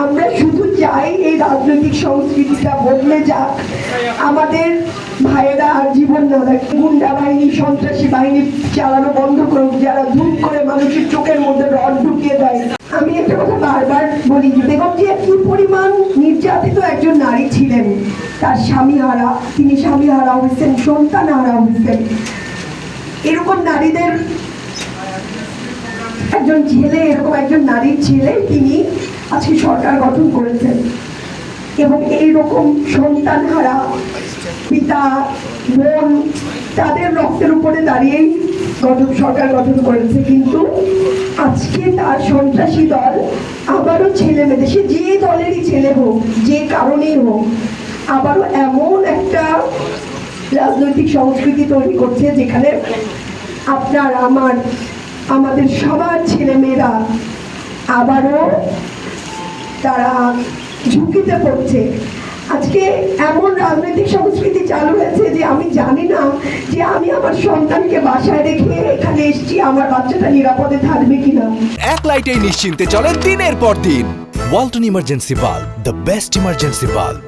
আমরা শুধু চাই এই রাজনৈতিক সংস্কৃতিটা বদলে যাক, আমাদের ভাইয়েরা আর জীবন না দেখ, গুন্ডা বাহিনী সন্ত্রাসী বাহিনী চালানো বন্ধ করুক, যারা ধূপ করে মানুষের চোখের মধ্যে রড ঢুকিয়ে দেয়। আমি একটা কথা বারবার বলি, বেগম জিয়া কি পরিমাণ নির্যাতিত একজন নারী ছিলেন, তার স্বামী হারা, তিনি স্বামী হারা হয়েছেন, সন্তান হারা হয়েছেন। এরকম নারীদের একজন ছেলে, এরকম একজন নারীর ছেলে তিনি আজকে সরকার গঠন করেছেন এবং এইরকম সন্তান হারা পিতা বোন তাদের রক্তের উপরে দাঁড়িয়েই সরকার গঠন করেছে। কিন্তু আজকে তার সন্ত্রাসী দল আবারও ছেলে মেয়েদের, সে যে দলেরই ছেলে হোক, যে কারণেই হোক, আবারও এমন একটা রাজনৈতিক সংস্কৃতি তৈরি করছে যেখানে আপনার আমাদের সবার ছেলে মেয়েরা আবারও তারা ঝুঁকিতে পড়ছে। আজকে এমন রাজনৈতিক সংস্কৃতি চালু হয়েছে যে আমি জানি না যে আমি আমার সন্তানকে বাসায় রেখে এখানে এসেছি, আমার বাচ্চাটা নিরাপদে থাকবে কিনা। এক লাইটেই নিশ্চিন্তে চলে দিনের পর দিন। Walton emergency bulb, the best emergency bulb.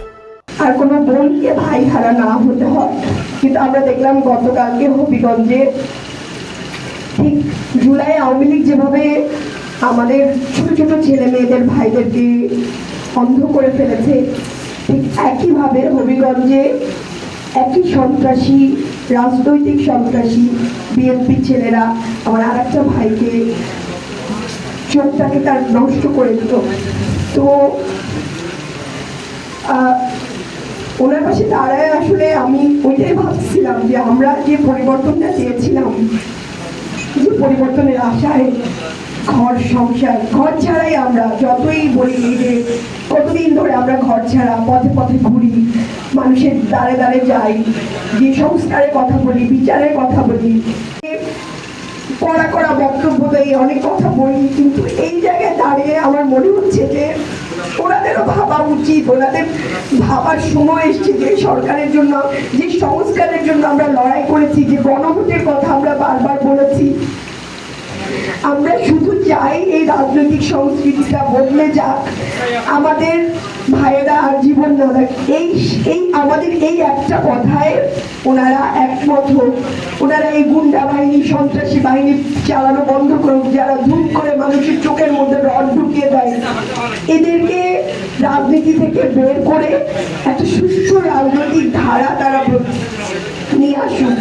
আর কোনো বোনকে ভাই হারা না হতে হয়। কিন্তু আমরা দেখলাম গতকালকে হবিগঞ্জে ঠিক জুলাই আওয়ামী লীগ যেভাবে আমাদের ছোট ছোট ছেলে মেয়েদের ভাইদেরকে অন্ধ করে ফেলেছে, ঠিক একইভাবে হবিগঞ্জে একই সন্ত্রাসী, রাজনৈতিক সন্ত্রাসী বিএনপি ছেলেরা আমার আর একটা ভাইকে চোখটাকে তার নষ্ট করে দিত। তো ওনার পাশে দাঁড়ায় আসলে আমি ওইটাই ভাবছিলাম যে আমরা যে পরিবর্তনটা চেয়েছিলাম, যে পরিবর্তনের আশায় ঘর সংসার, ঘর ছাড়াই আমরা যতই বলি যে কতদিন ধরে আমরা ঘর ছাড়া পথে পথে ঘুরি, মানুষের দ্বারে দ্বারে যাই, যে সংস্কারের কথা বলি, বিচারের কথা বলি, কড়া কড়া বক্তব্য দেই, অনেক কথা বলি, কিন্তু এই জায়গায় দাঁড়িয়ে আমার মনে হচ্ছে যে ওনাদেরও ভাবা উচিত, ওনাদের ভাবার সময় এসছে যে সরকারের জন্য, যে সংস্কারের জন্য আমরা লড়াই করেছি, যে গণভোটের কথা আমরা বারবার বলেছি, আমরা শুধু চাই এই রাজনৈতিক সংস্কৃতিটা বদলে যাক, আমাদের ভাইয়েরা আর জীবন না দেখ। এই আমাদের এই একটা কথায় ওনারা একমত হোক, ওনারা এই গুন্ডা বাহিনী সন্ত্রাসী বাহিনী চালানো বন্ধ করুক, যারা ধূপ করে মানুষের চোখের মধ্যে রড ঢুকিয়ে দেয়, এদেরকে রাজনীতি থেকে বের করে একটা সুষ্ঠু রাজনৈতিক ধারা তারা নিয়ে আসুক।